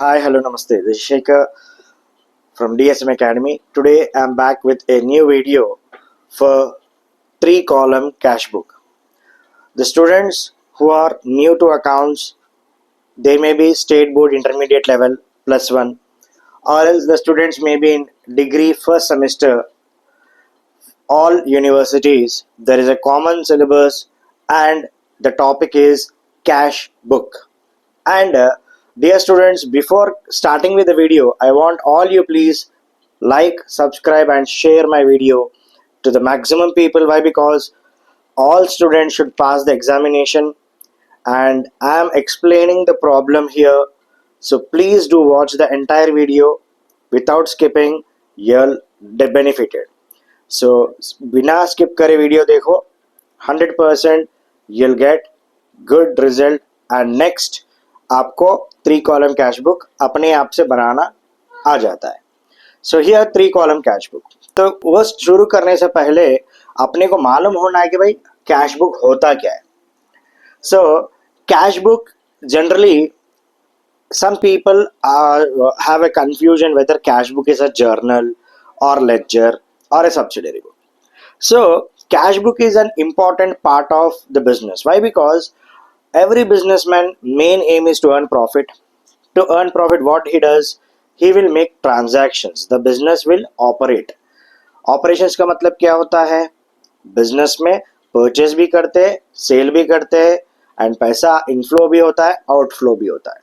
Hi, hello, namaste. This is Shekhar from DSM Academy. Today I'm back with a new video for 3-column cash book. The students who are new to accounts, they may be state board intermediate level +1, or else the students may be in degree first semester. All universities there is a common syllabus, and the topic is cash book. And dear students, before starting with the video, I want all you please like, subscribe, and share my video to the maximum people. Why? Because all students should pass the examination, and I am explaining the problem here. So please do watch the entire video without skipping. You'll be benefited. So बिना skip करे video देखो, 100% you'll get good result. And next आपको 3-column cash book अपने आप से बनाना आ जाता है. So here 3-column cash book. तो वो शुरू करने से पहले अपने को मालूम होना है कि भाई कैश बुक होता क्या है. So cash book generally some people have a confusion whether cash book is a journal or ledger or a subsidiary book. So cash book is an important part of the business. Why? Because every businessman main aim is to earn profit. To earn profit, what he does, he will make transactions. The business will operate. Operations का मतलब क्या होता है? Business में purchase भी करते हैं, cell भी करते हैं, एंड पैसा इनफ्लो भी होता है, आउटफ्लो भी होता है.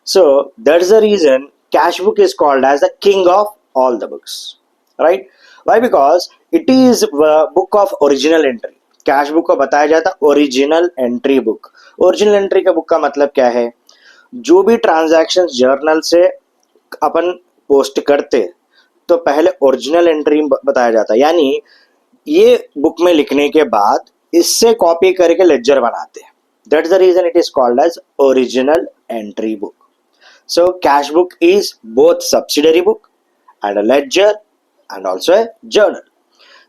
So that's the reason cash book is called as the king of all the books, right? Why? Because it is a book of original entry. Cash book को बताया जाता है original entry book. Original entry का book का मतलब क्या है? जो भी ट्रांजैक्शन जर्नल से अपन पोस्ट करते तो पहले ओरिजिनल एंट्री बताया जाता है, यानी ये बुक में लिखने के बाद इससे कॉपी करके लेजर बनाते हैं. That's the reason it is called as original entry book. So cash book is both subsidiary book and a ledger and also a journal.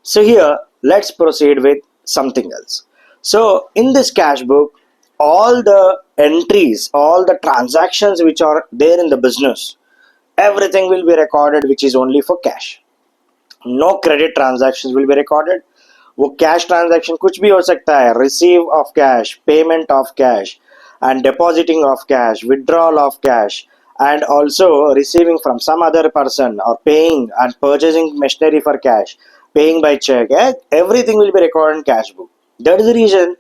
So here let's proceed with something else. So in this cash book, all the entries, all the transactions which are there in the business, everything will be recorded, which is only for cash. No credit transactions will be recorded. वो cash transaction कुछ भी हो सकता है, receive of cash, payment of cash, and depositing of cash, withdrawal of cash, and also receiving from some other person, or paying and purchasing machinery for cash, paying by check. Everything will be recorded in cash book. That is the reason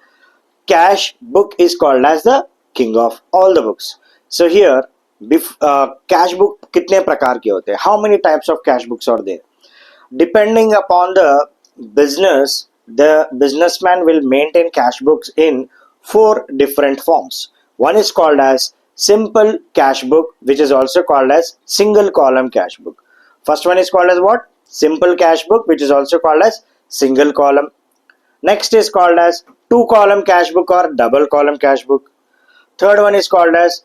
cash book is called as the king of all the books. So here cash book कितने प्रकार के होते हैं? How many types of cash books are there? Depending upon the business, the businessman will maintain cash books in 4 different forms. One is called as simple cash book, which is also called as single column cash book. First one is called as what? Simple cash book, which is also called as single column. Next is called as 2-column cash book or double column cash book. Third one is called as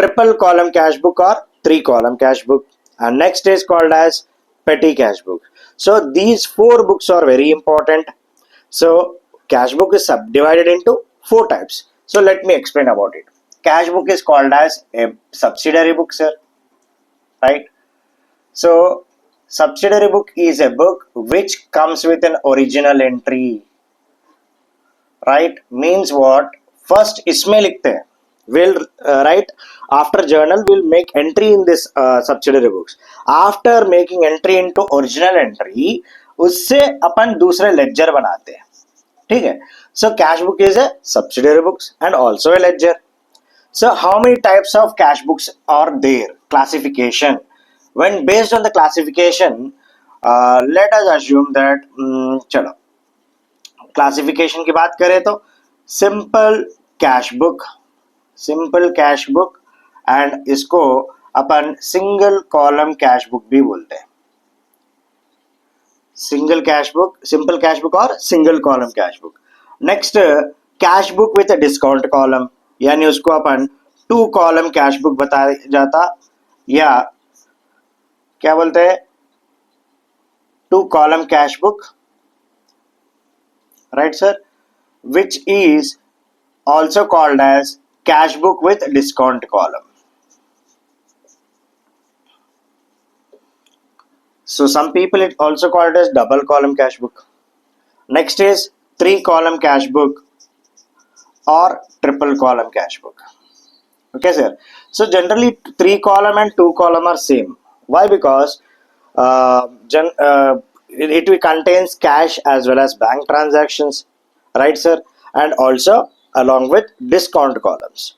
triple column cash book or 3-column cash book. And next is called as petty cash book. So these 4 books are very important. So cash book is subdivided into 4 types. So let me explain about it. Cash book is called as a subsidiary book, sir, right? So subsidiary book is a book which comes with an original entry, right? Means what? First इसमें लिखते हैं, will write after journal will make entry in this subsidiary books. After making entry into original entry, उससे अपन दूसरे ledger बनाते हैं, ठीक है? So cash book is a subsidiary books and also a ledger. So how many types of cash books are there? Classification. When based on the classification, let us assume that चलो classification की बात करें तो simple cash book and इसको अपन single column cash book भी बोलते हैं. Single cash book, simple cash book और single column cash book. Next cash book with discount column, यानी उसको अपन 2-column कैश बुक बताया जाता, या क्या बोलते हैं 2-column cash book, right sir, which is also called as cash book with discount column. So some people it also called as double column cash book. Next is three column cash book or triple column cash book. Okay, sir. So generally three column and two column are same. Why? Because it contains cash as well as bank transactions, right, sir? And also along with discount columns.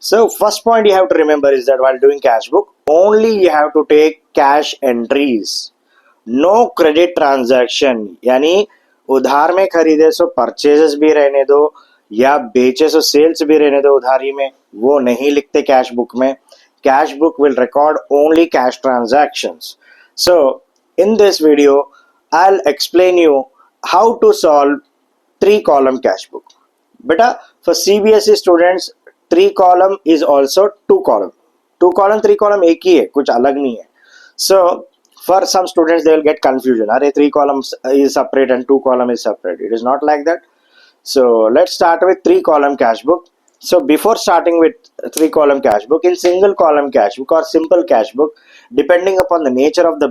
So first point you have to remember is that while doing cash book, only you have to take cash entries, no credit transaction, यानी उधार में खरीदे सो purchases भी रहने दो या बेचे सो sales भी रहने दो उधारी में, वो नहीं लिखते कैश बुक में. Cash book will record only cash transactions. So in this video I will explain you how to solve three column cash book. बेटा for CBSE students three column is also two column. Two column three column एक ही है, कुछ अलग नहीं है. सो for some students they will get confusion, are three columns is separate and two column is separate. It is not like that. So let's start with three column cash book. So before starting with three column cash book, in single column cash book or simple cash book, depending upon the nature of the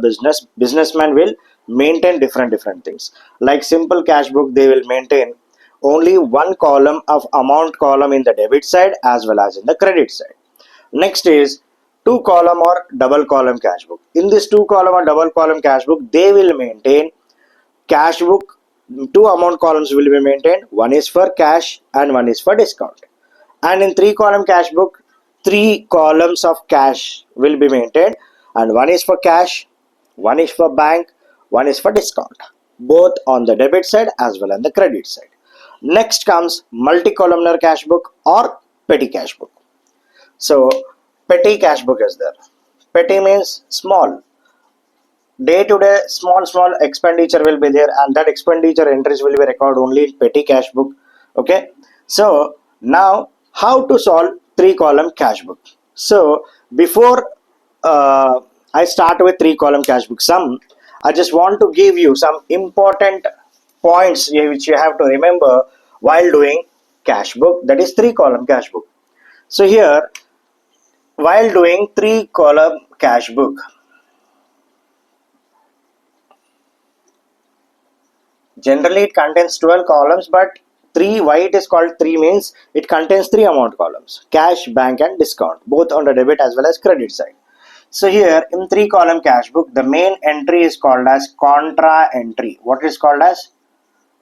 businessman will maintain different things. Like simple cash book, they will maintain only one column of amount column in the debit side as well as in the credit side. Next is two column or double column cash book. In this two column or double column cash book, they will maintain cash book. Two amount columns will be maintained. One is for cash and one is for discount. And in three column cash book, three columns of cash will be maintained, and one is for cash, one is for bank, one is for discount, both on the debit side as well as the credit side. Next comes multi-columnar cash book or petty cash book. So petty cash book is there. Petty means small. Day to day small expenditure will be there, and that expenditure entries will be recorded only in petty cash book. Okay, so now how to solve three column cash book. So before I start with three column cash book sum, I just want to give you some important points which you have to remember while doing cash book, that is three column cash book. So here, while doing three column cash book, generally it contains 12 columns, but three, why it is called three means it contains three amount columns: cash, bank and discount, both on the debit as well as credit side. So here in three column cash book, the main entry is called as contra entry. What is called as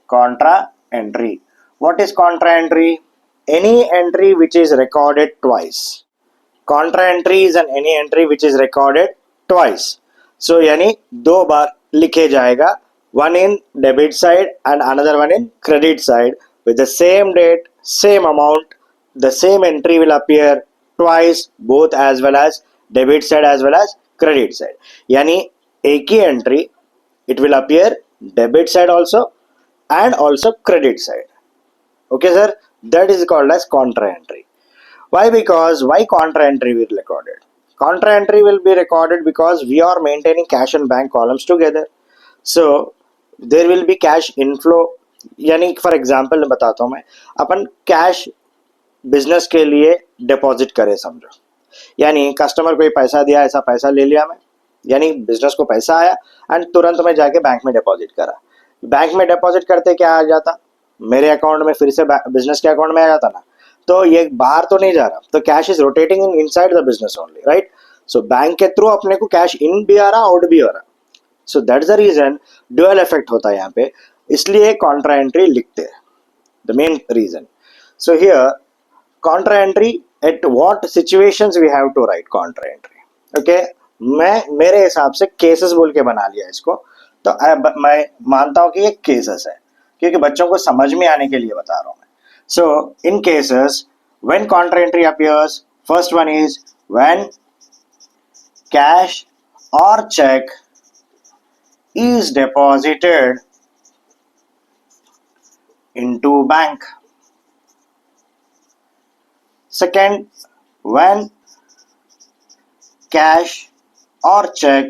contra entry? What is contra entry? Any entry which is recorded twice. Contra entry is an any entry which is recorded twice. So यानी दो बार लिखे जाएगा, one in debit side and another one in credit side with the same date, same amount. The same entry will appear twice, both as well as debit side as well as credit side. यानी एक ही entry, it will appear debit side also and also credit side. Okay, sir, that is called as contra entry. Why? Because why contra entry will be recorded? Contra entry will be recorded because we are maintaining cash and bank columns together. So there will be cash inflow. यानी for example बताता हूँ मैं, अपन cash business के लिए deposit करें समझो, यानी customer को पैसा दिया, ऐसा पैसा ले लिया मैं, यानी बिजनेस को पैसा आया एंड तुरंत मैं जाके बैंक में डिपॉजिट करा. बैंक में डिपॉजिट करते क्या आ जाता, मेरे अकाउंट में फिर से बिजनेस के अकाउंट में आ जाता ना, तो ये बाहर तो नहीं जा रहा, तो cash is rotating in inside the business only, right. So bank के थ्रू अपने को कैश इन भी आ रहा, आउट भी हो रहा. So that's the reason dual effect होता है यहाँ पे, इसलिए कॉन्ट्रा एंट्री लिखते हैं, the main reason. So here contra entry, at what situations we have to write contra entry. Okay, मैं मेरे हिसाब से केसेस बोल के बना लिया इसको, तो मैं मानता हूँ कि ये केसेस है, क्योंकि बच्चों को समझ में आने के लिए बता रहा हूँ मैं. So in cases when contra entry appears, first one is when cash or check is deposited into bank. Second, when cash or check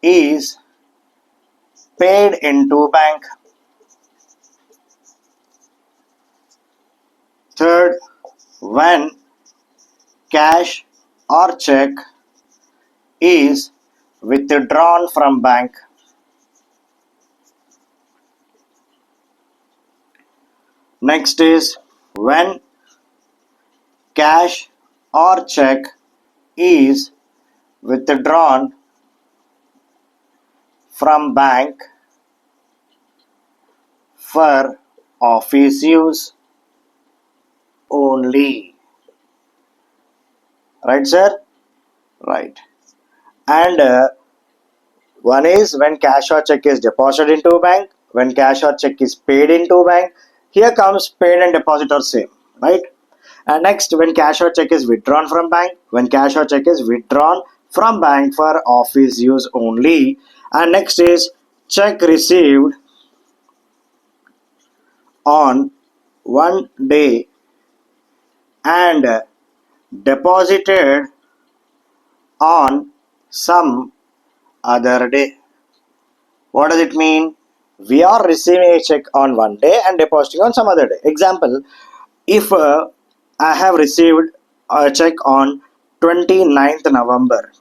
is paid into bank. Third, when cash or check is withdrawn from bank. Next is when cash or check is withdrawn from bank for office use only. Right, sir? Right. And one is when cash or check is deposited into bank, when cash or check is paid into bank. Here comes paid and deposit are same, right? And next, when cash or check is withdrawn from bank, when cash or check is withdrawn from bank for office use only. And next is check received on one day and deposited on some other day. What does it mean? We are receiving a check on one day and depositing on some other day. Example, if I have received a check on 29th November,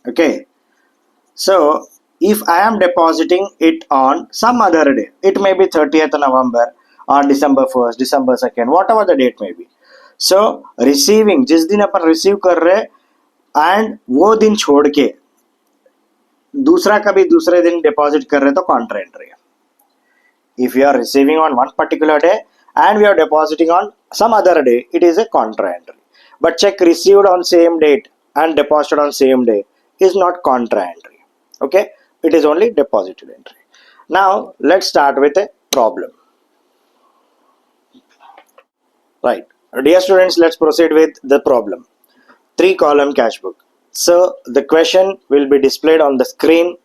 okay, so if I am depositing it on some other day, it may be 30th November or December 1st, December 2nd, whatever the date may be. So receiving, जिस दिन अपन receive कर रहे and वो दिन छोड़ के दूसरा कभी दूसरे दिन डिपॉजिट कर रहे तो कॉन्ट्रा एंट्री है. If you are receiving on one particular day and we are depositing on some other day, it is a contra entry. But check received on same date and deposited on same day is not contra entry. Okay, it is only deposited entry. Now let's start with a problem. Right, dear students, let's proceed with the problem. 3-column cash book. So the question will be displayed on the screen.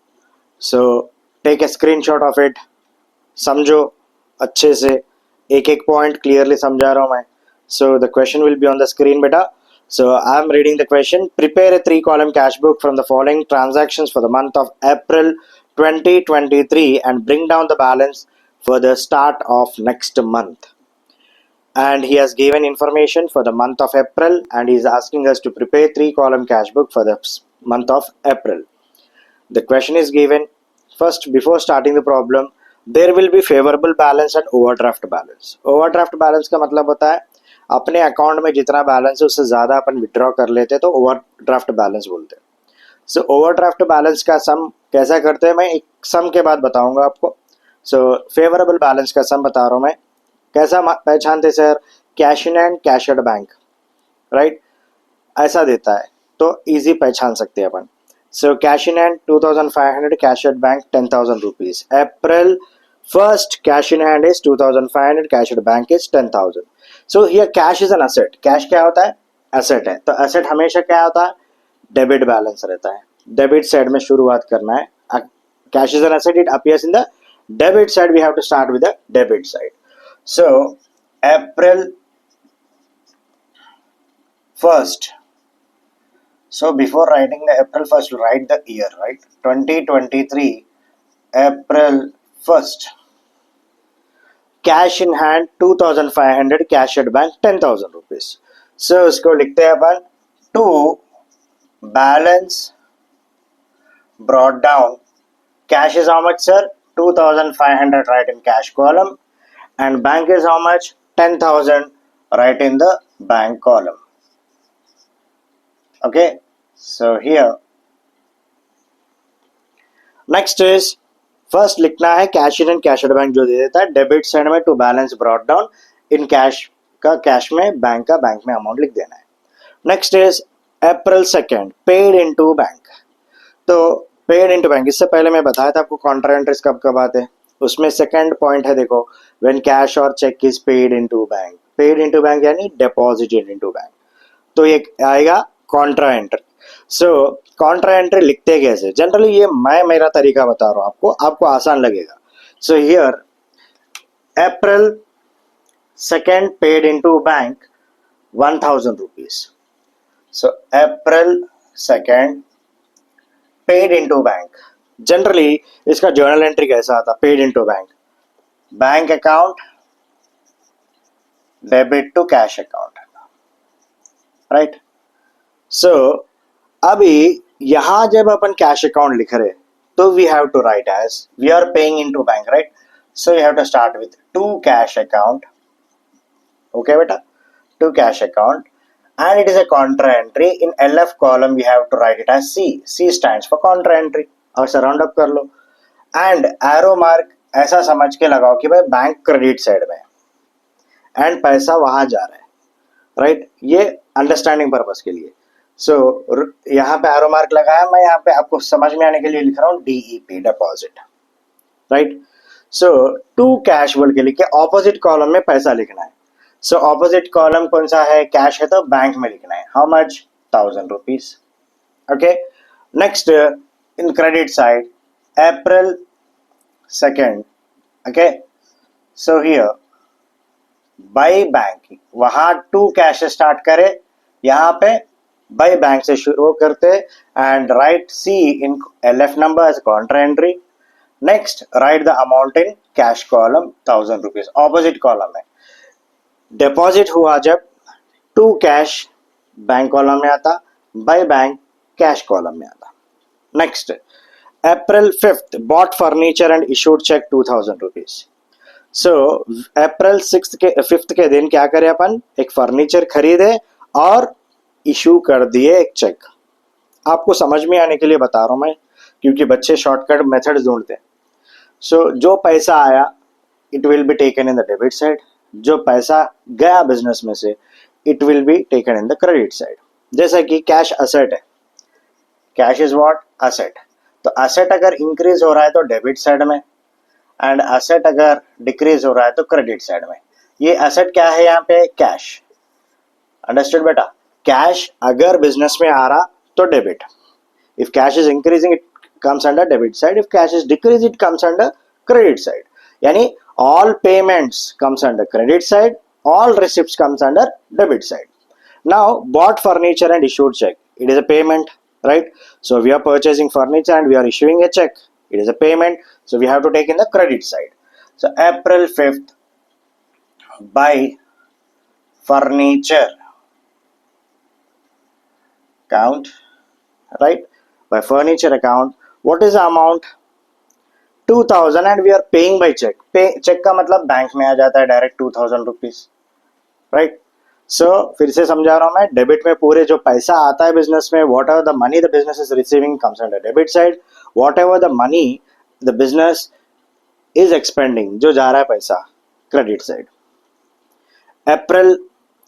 So take a screenshot of it. समझो अच्छे से, एक एक point clearly समझा रहा हूँ मैं. So the question will be on the screen बेटा. So I am reading the question. Prepare a 3-column cash book from the following transactions for the month of April 2023 and bring down the balance for the start of next month. And he has given information for the month of April and he is asking us to prepare 3-column cash book for the month of April. The question is given. First, before starting the problem, there will be favorable balance and overdraft balance. Overdraft balance का मतलब होता है अपने account में जितना balance है उससे ज़्यादा अपन विड्रॉ कर लेते हैं तो ओवरड्राफ्ट बैलेंस बोलते हैं. सो ओवरड्राफ्ट बैलेंस का सम कैसा करते हैं मैं एक सम के बाद बताऊंगा आपको. सो फेवरेबल बैलेंस का सम बता रहा हूँ मैं. कैसा पहचानते सर? Cash in and cash at bank, right, ऐसा देता है तो इजी पहचान सकते हैं अपन. So cash in hand 2500, cash at bank 10,000 rupees. April 1st cash in hand is 2500, cash at bank is 10,000. So here cash is an asset. Cash क्या होता है? एसेट है. तो एसेट हमेशा क्या होता है? डेबिट बैलेंस रहता है. डेबिट साइड में शुरुआत करना है. Cash is an asset, it appears in the debit side. We have to start with the debit side. So April 1st. So before writing the April 1st, write the year, right? 2023 April 1st. Cash in hand 2500, cash at bank 10,000 rupees. So इसको लिखते हैं अपन to balance brought down. Cash is how much sir? 2500, right in cash column, and bank is how much? 10,000, right in the bank column. Okay, so here next is first लिखना है cash in and cash at bank जो दे देता है debit side में to balance brought down in cash का cash में, bank का बैंक में अमाउंट लिख देना है. Next is April 2nd paid into bank. तो पेड इनटू बैंक, इससे पहले मैं बताया था आपको कॉन्ट्रा एंट्रीज कब कब आते हैं. उसमें सेकंड पॉइंट है देखो, व्हेन कैश और cheque is paid into bank. Paid into bank यानी डिपॉजिटेड इनटू बैंक. तो ये आएगा contra entry. So contra entry लिखते कैसे? जनरली ये मैं मेरा तरीका बता रहा हूँ आपको, आपको आसान लगेगा. So here April 2nd paid into bank 1,000 rupees. So April 2nd paid into bank. Generally इसका जर्नल एंट्री कैसा आता? Paid into bank, bank account debit to cash account, right. So अभी यहाँ जब अपन कैश अकाउंट लिख रहे तो we have to write as we are paying into bank, right? So you have to start with to cash account. Okay beta, to cash account, and it is a contra entry. In LF column we have to write it as C. C stands for contra entry. और round up कर लो. And arrow mark ऐसा समझ के लगाओ कि भाई bank credit side में and पैसा वहां जा रहा है, राइट? ये अंडरस्टैंडिंग पर्पस के लिए. सो यहाँ पे एरो मार्क लगाया, मैं यहाँ पे आपको समझ में आने के लिए लिख रहा हूँ DEP, deposit, right? So to cash बोल के लिख के ऑपोजिट कॉलम में पैसा लिखना है. सो ऑपोजिट कॉलम कौन सा है? कैश है तो बैंक में लिखना है. How much? 1000 rupees. Okay. Next in credit side, April 2nd. Okay. So here by bank, वहां टू कैश स्टार्ट करे, यहाँ पे बाय बैंक से शुरू करते and write C in LF number as contra entry. Next write the amount in cash column 1000 rupees, opposite column है. Deposit हुआ जब टू कैश बैंक कॉलम में आता, बाय बैंक कैश कॉलम में आता. Next April 5th bought furniture and issued cheque 2000 rupees. So April 5th के दिन क्या करे अपन? एक फर्नीचर खरीदे और इशू कर दिए एक चेक. आपको समझ में आने के लिए बता रहा हूं मैं, क्योंकि बच्चे शॉर्टकट मेथड ढूंढते हैं. सो जो पैसा आया it will be taken in the debit side, जो पैसा गया बिजनेस में से it will be taken in the credit side. जैसा कि कैश असेट है, कैश इज व्हाट? असेट. तो असेट अगर इंक्रीज हो रहा है तो डेबिट साइड में, एंड असेट अगर डिक्रीज हो रहा है तो क्रेडिट साइड में. ये असेट क्या है यहाँ पे? कैश. अंडरस्टूड बेटा? कैश अगर बिजनेस में आ रहा तो debit. If cash is increasing it comes under debit side, if cash is decrease it comes under credit side. यानी all payments comes under credit side, all receipts comes under debit side. Now bought furniture and issued check, it is a payment, right? So we are purchasing furniture and we are issuing a check, it is a payment, so we have to take in the credit side. So April 5th buy furniture account, right? By furniture account, what is the amount? 2000 and we are paying by cheque. Cheque का मतलब bank में आ जाता है direct 2000 rupees, right? सो फिर से समझा रहा हूं मैं, डेबिट में पूरे जो पैसा आता है बिजनेस में, what ever the money the business is receiving comes under debit side. What ever the money the business is expanding, जो जा रहा है पैसा, credit side. April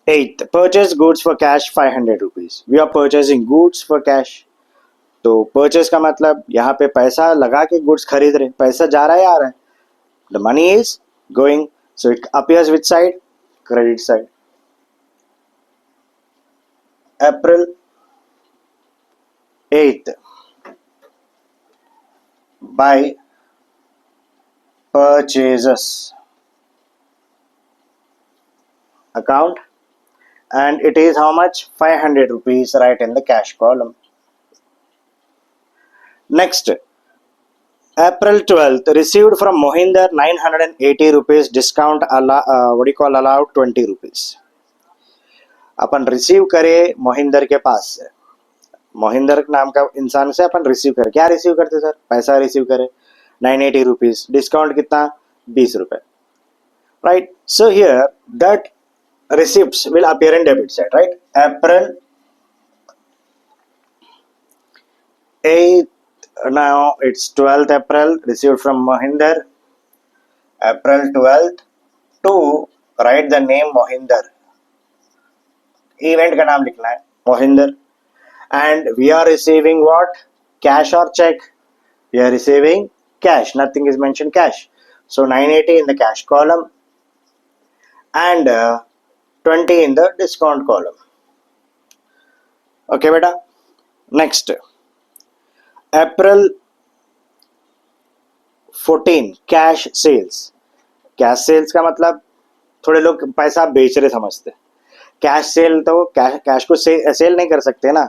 8th purchase goods for cash 500 rupees. We are purchasing goods for cash. तो purchase का मतलब यहाँ पे पैसा लगा के गुड्स खरीद रहे, पैसा जा रहा है आ रहा है, the money is going, so it appears which side? Credit side. April 8th by purchases account, and it is how much? 500 rupees, right in the cash column. Next, April 12th received from Mohinder 980 rupees discount, allowed 20 rupees. Upon receive करे मोहिंदर के पास से, मोहिंदर नाम का इंसान से अपन receive करे. क्या रिसीव करते सर? पैसा रिसीव करे 980 रुपीज, डिस्काउंट कितना? 20 रुपए, right? So here that receipts will appear in debit side, right? April 8th, now it's 12th April, received from Mohinder. April 12th to write the name Mohinder, event का नाम लिखना है Mohinder, and we are receiving what? Cash or check? We are receiving cash, nothing is mentioned cash, so 980 in the cash column and 20 in the discount column. Okay beta. Next, April 14 cash sales. Cash sales का मतलब थोड़े लोग पैसा बेच रहे समझते. Cash sale तो cash को सेल नहीं कर सकते ना,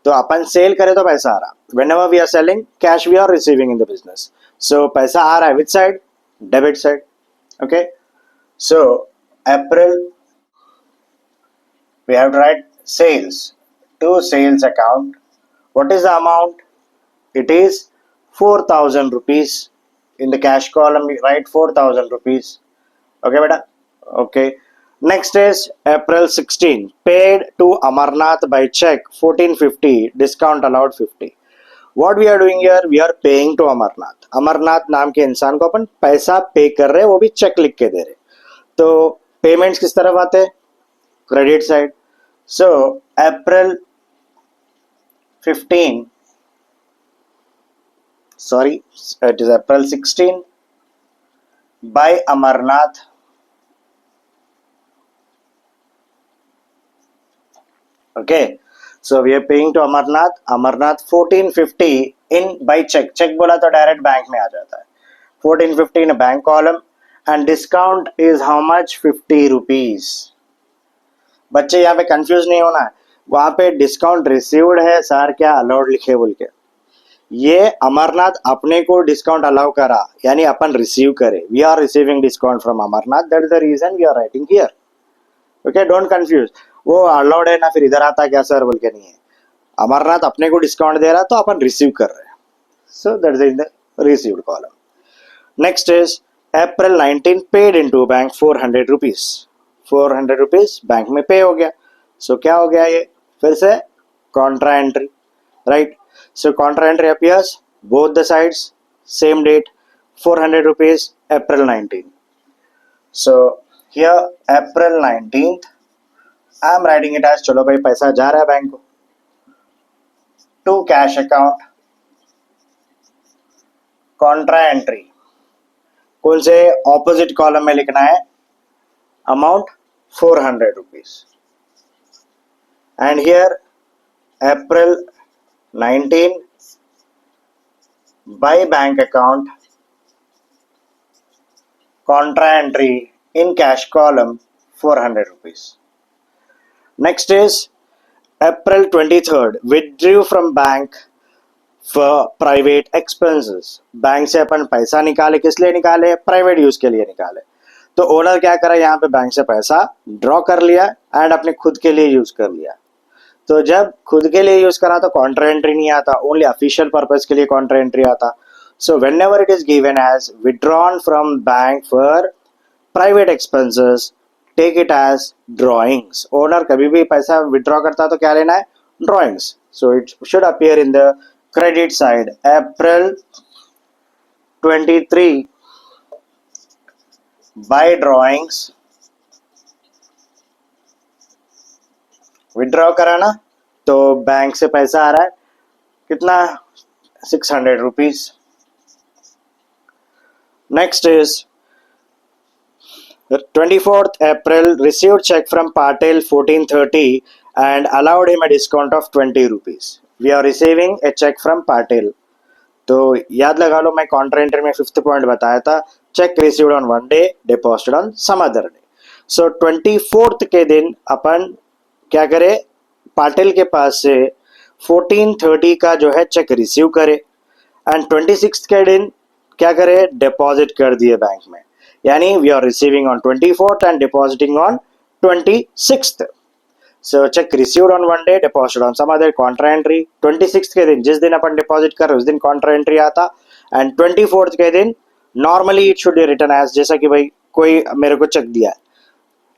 तो अपन सेल करें तो पैसा आ रहा. whenever we are selling cash we are receiving in the business, so पैसा आ रहा है which side? Debit side. Okay, so April we have to write sales to sales account, What is the amount? It is 4,000 rupees. In the cash column, we write 4,000 rupees. Okay, beta? Okay. Next is April 16. Paid to Amarnath by check 1450. Discount allowed 50. What we are doing here? We are paying to Amarnath. Amarnath नाम के इंसान को अपन पैसा पे कर रहे हैं, वो भी चेक लिख के दे रहे. तो पेमेंट्स किस तरफ आते हैं? Credit side. So April 15, sorry, it is April 16 by Amarnath. Okay, so we are paying to Amarnath. Amarnath 1450 in by check. Check बोला तो डायरेक्ट बैंक में आ जाता है. 1450 in a bank column and discount is how much? 50 rupees. बच्चे यहाँ पे confuse नहीं होना है. वहाँ पे डिस्काउंट रिसीव्ड है सर, क्या अलाउड लिखे बोल के. ये अमरनाथ अपने को डिस्काउंट अलाउ करा, यानी अपन रिसीव करे. We are receiving discount from Amarnath. That is the reason we are writing here. Okay, don't confuse. वो अलाउड है ना फिर इधर आता क्या सर बोल के नहीं है. अमरनाथ अपने को डिस्काउंट दे रहा तो अपन रिसीव कर रहे हैं. सो that is in the received column. Next is April 19 paid into bank 400 rupees. 400 rupees bank में पे हो गया. सो क्या हो गया? ये फिर से Contra entry, right. So contra entry appears both the sides, same date, 400 rupees, April 19. So here April 19th, I am writing it as चलो भाई पैसा जा रहा है बैंक को to cash account. Contra entry कौन से opposite column में लिखना है? Amount 400 rupees. And here April 19 by bank account, contra entry in cash column 400 rupees. Next is April 23rd, withdrew from bank for private expenses. Bank से अपन पैसा निकाले, किस लिए निकाले? प्राइवेट यूज के लिए निकाले. तो ओनर क्या करा? यहाँ पे बैंक से पैसा ड्रॉ कर लिया एंड अपने खुद के लिए यूज कर लिया. तो जब खुद के लिए यूज करा तो कॉन्ट्रा एंट्री नहीं आता, ओनली ऑफिशियल पर्पस के लिए कॉन्ट्रा एंट्री आता. So whenever it is given as withdrawn from bank for private expenses, take it as drawings. Owner कभी भी पैसा विड्रॉ करता तो क्या लेना है? Drawings. So it should appear in the credit side. April 23 by drawings. Withdraw करा ना, तो बैंक से पैसा आ रहा है कितना? 600 rupees. Next is 24th April, received check from Patel 1430 and allowed him a discount of 20 rupees. We are receiving a check from Patel. तो याद लगा लो, मैं कॉन्ट्रा एंट्री में 5th पॉइंट बताया था. Cheque received on one day, deposited on some other day. So 24th के दिन अपन क्या करे? पाटिल के पास से 1430 का जो है चेक रिसीव करे एंड 26th के दिन क्या करे? डिपॉजिट कर दिए बैंक में. यानी we are receiving on 24th and depositing on 26th. So cheque received on one day, deposited on some other, contra entry. 26th के दिन जिस दिन अपन डिपॉजिट कर रहे उस दिन कॉन्ट्रा एंट्री आता. एंड 24th के दिन normally it should be written as, जैसा कि भाई कोई मेरे को चेक दिया है,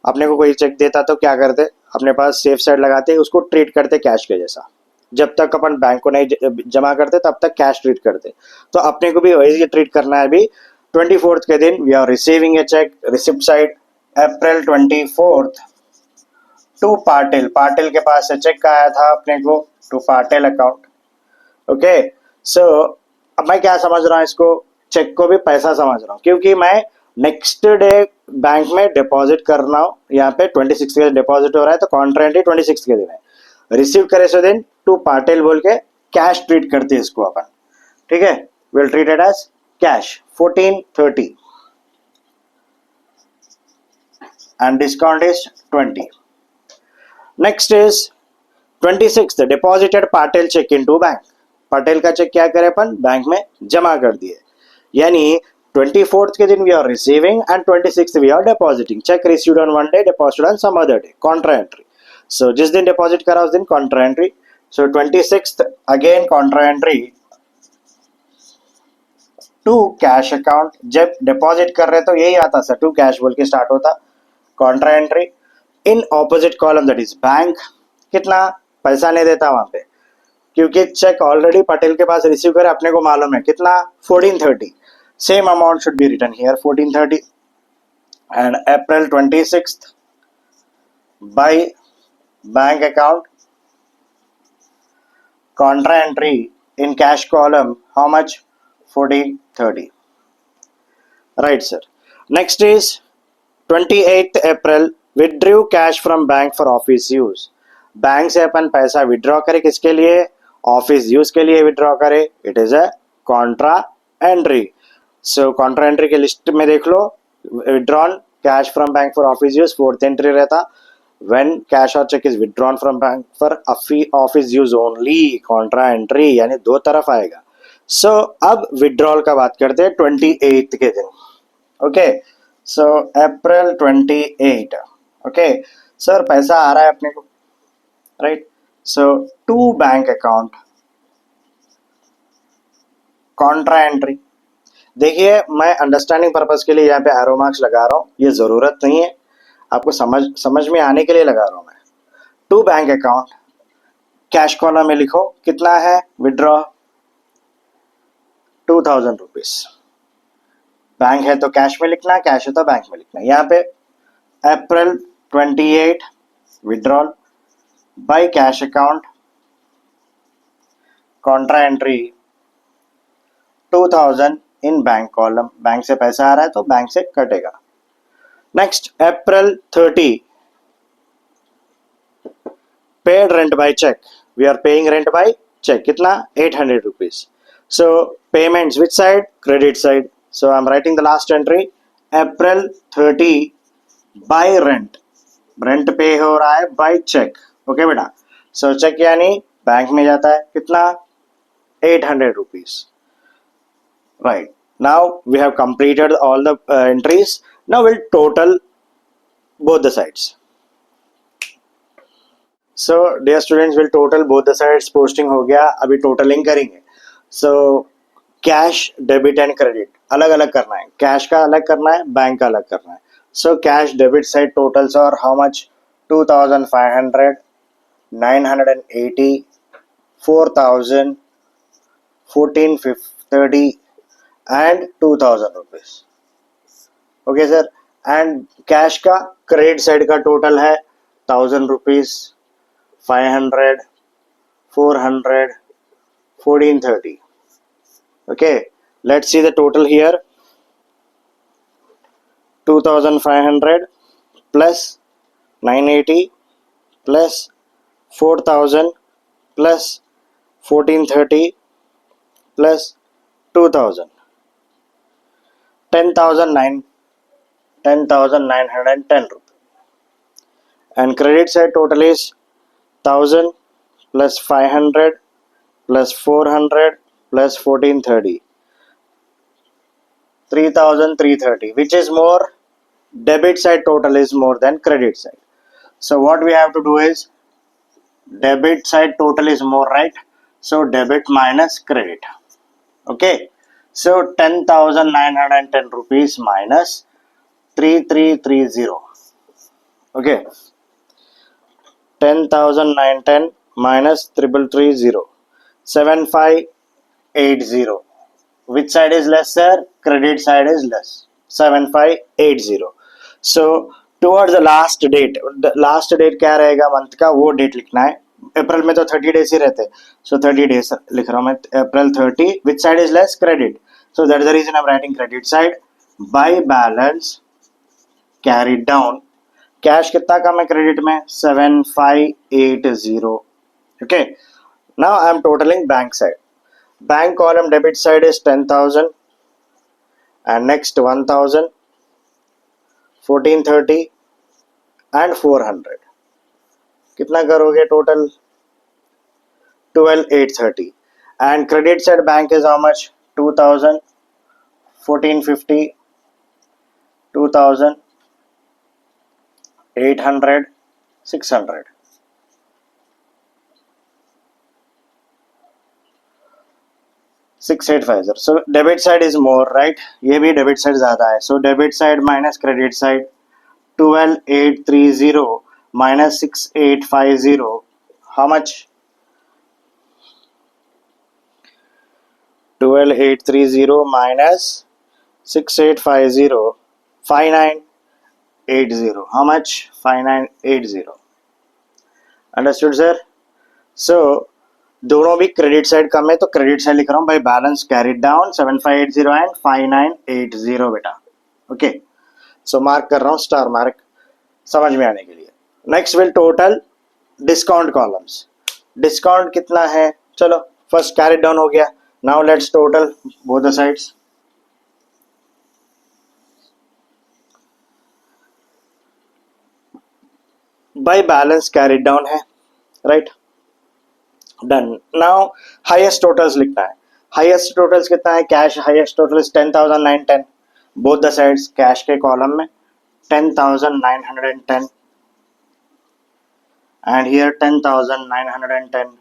अपने को कोई चेक देता तो क्या करते? अपने पास सेफ साइड लगाते, उसको ट्रीट करते कैश के जैसा. जब तक अपन बैंक को नहीं जमा करते तब तक कैश ट्रीट करते. तो अपने को भी वैसे ट्रीट करना है. अभी 24th के दिन we are receiving a cheque, receipt side, April 24th to Patil. Patil के पास से चेक आया था अपने को to Patil account. Okay, so अब मैं क्या समझ रहा हूँ इसको? चेक को भी पैसा समझ रहा हूँ, क्योंकि मैं नेक्स्ट डे बैंक में डिपॉजिट करना हो. यहाँ पे 26 के डिपॉजिट हो रहा है तो कॉन्ट्रा एंट्री 26 के दिन है. रिसीव करे सो दिन टू पाटिल बोल के कैश ट्रीट करते हैं इसको अपन. ठीक है, will treat it as cash 1430 and discount is 20. Next is 26th, deposited Patil cheque into bank. Patil का चेक क्या करे अपन? बैंक में जमा कर दिए. यानी 24th के दिन we are receiving and 26th we are depositing. Cheque received on one day, deposited on some other day, contra entry. So जिस दिन डिपॉजिट करा उस दिन contra entry. So 26th again contra entry to cash account. जब deposit कर रहे तो यही आता सर, टू कैश बोल के स्टार्ट होता. Contra entry in opposite column that is bank. कितना पैसा नहीं देता वहां पे, क्योंकि चेक ऑलरेडी पटेल के पास रिसीव करे, अपने को मालूम है कितना 1430. Same amount should be written here 1430. And April 26th by bank account contra entry in cash column how much 1430. Right sir. Next is 28th April withdrew cash from bank for office use. Bank से अपन पैसा withdraw करे किसके लिए, office use के लिए withdraw करे. It is a contra entry. So contra entry के list में देख लो, withdrawn cash from bank for office use fourth entry रहता. when cash or check is withdrawn from bank for office use only contra entry, यानी दो तरफ आएगा. सो अब विड्रॉल का बात करते हैं 28 के दिन. Okay, so April 28. Okay sir, पैसा आ रहा है अपने को, right. So to bank account contra entry. देखिए मैं अंडरस्टैंडिंग पर्पज के लिए यहाँ पे एरो मार्क्स लगा रहा हूँ, ये जरूरत नहीं है, आपको समझ में आने के लिए लगा रहा हूं मैं. To bank account cash column में लिखो कितना है विड्रॉ 2000 रुपीज. बैंक है तो कैश में लिखना, कैश है तो बैंक में लिखना. यहाँ पे अप्रैल 28 withdrawal by cash account contra entry 2000 in bank column. Bank से पैसा आ रहा है तो बैंक से कटेगा. Next, April 30, paid rent by check. We are paying rent by check. कितना 800 rupees. So payments which side? Credit side. So I'm writing the last entry. April 30 by rent. Rent pay हो रहा है by check. Okay बेटा. So check यानी bank में जाता है, कितना 800 rupees. Right. Now we have completed all the entries. Now we'll total both the sides. So dear students, we'll total both the sides. Posting हो गया, अभी totaling करेंगे. So cash, debit and credit अलग अलग करना है. Cash का अलग करना है, बैंक का अलग करना है. So cash debit side totals are how much? 2500, 980, 4000, 1430 and 2000 rupees. Okay sir. And cash का क्रेडिट साइड का टोटल है 1000 rupees, 500, 400, 1430. Okay, let's see the total here. 2500 plus 980 plus 4000 plus 1430 plus 2000, 10,910 rupees. And credit side total is 1000 plus 500 plus 400 plus 1430, 3330. Which is more? Debit side total is more than credit side. So what we have to do is debit side total is more, right? So debit minus credit. Okay. So 10,910 rupees minus 3330. Okay, 10,910 minus 3330, 7580. Which side is less sir? Credit side is less, 7580. So towards the last date, the last date क्या रहेगा month का, वो date लिखना है. अप्रैल में तो 30 days ही रहते, so 30 days लिख रहा हूँ मैं. अप्रैल 30. which side is less? Credit. So that is the reason I'm writing credit side. by balance carried down. Cash कितना कम है क्रेडिट में? 7580. okay, now I am totaling bank side. Bank column debit side is 10,000 and next 1,000, 1430 and 400. कितना करोगे total? 12,830. and credit side bank is how much? 2,000, 1450, 2,000, 800, 600. 6850. So debit side is more, right? ये भी debit side ज़्यादा है. So debit side minus credit side 12830 minus 6850. How much? 12830 minus 6850. 5980. How much? 5980. Understood, sir? So दोनों भी credit side कम है तो credit side लिख रहा हूं bye balance carried down 7580 and 5980 बेटा. ओके, सो मार्क कर रहा हूं स्टार मार्क समझ में आने के लिए. Next will total discount columns. Discount कितना है? चलो फर्स्ट कैरिड डाउन हो गया. Now let's total both the sides. By balance carried down है, right? Done. Now highest totals लिखना है. हाईएस्ट टोटल्स कितना है? Cash highest total is 10,910. Both the sides cash के कॉलम में 10,910 and here 10,910.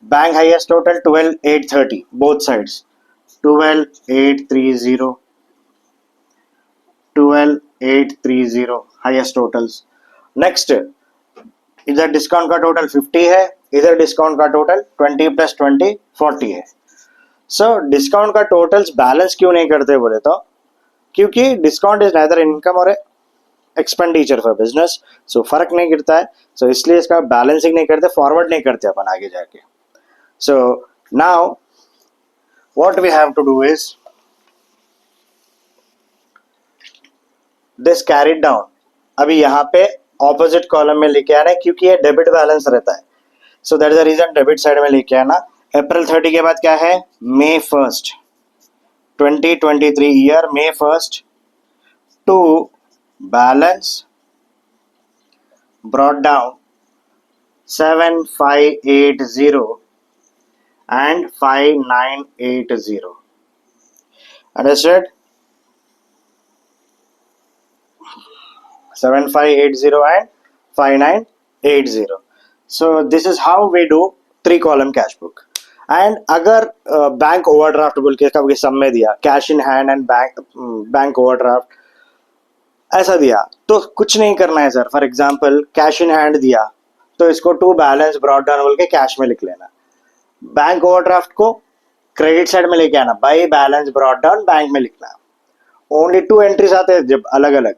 Bank highest total 12,830. Both sides 12,830. 12,830 highest totals. Next, इधर discount का total 50 है, इधर डिस्काउंट का टोटल 20 + 20 40 है. सो डिस्काउंट का टोटल्स बैलेंस क्यों नहीं करते बोले तो क्योंकि डिस्काउंट इज नाइदर इनकम और एक्सपेंडिचर फॉर बिजनेस. सो फर्क नहीं गिरता है. सो इसलिए इसका बैलेंसिंग नहीं करते, फॉरवर्ड नहीं करते अपन आगे जाके. So now what we have to do is this carried down. अभी यहाँ पे ऑपोजिट कॉलम में लेके आना है क्योंकि ये डेबिट बैलेंस रहता है. So that is the reason debit side में लेके आना. अप्रैल 30 के बाद क्या है? May 1st 2023 year May 1st to balance brought down 7580 and 5980. Understood? 7580 and 5980. So this is how we do 3 column cash book. And अगर बैंक ओवरड्राफ्ट बोल के कभी सम में दिया cash in hand and bank overdraft ऐसा दिया तो कुछ नहीं करना है sir. For example cash in hand दिया तो इसको टू बैलेंस ब्रॉट डाउन बोल के कैश में लिख लेना. बैंक ओवरड्राफ्ट को क्रेडिट साइड में लेके आना, bye balance brought down bank में लिखना. ओनली 2 एंट्रीज आते हैं जब अलग अलग.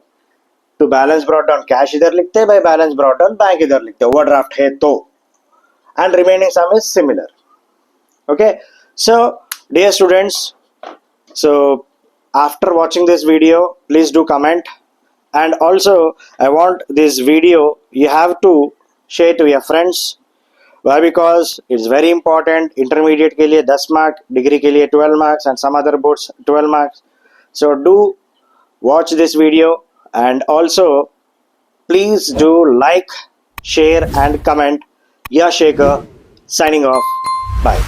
To balance brought down cash इधर लिखते हैं, by balance brought down bank इधर लिखते हैं ओवरड्राफ्ट है तो. And remaining sum is similar. Okay, so dear students, so after watching this video please do comment, and also I want this video you have to share to your friends. Why? Because it's very important. Intermediate के लिए 10 mark, degree के लिए 12 marks and some other boards 12 marks. So do watch this video and also please do like, share and comment. Yash Shekhar signing off. Bye.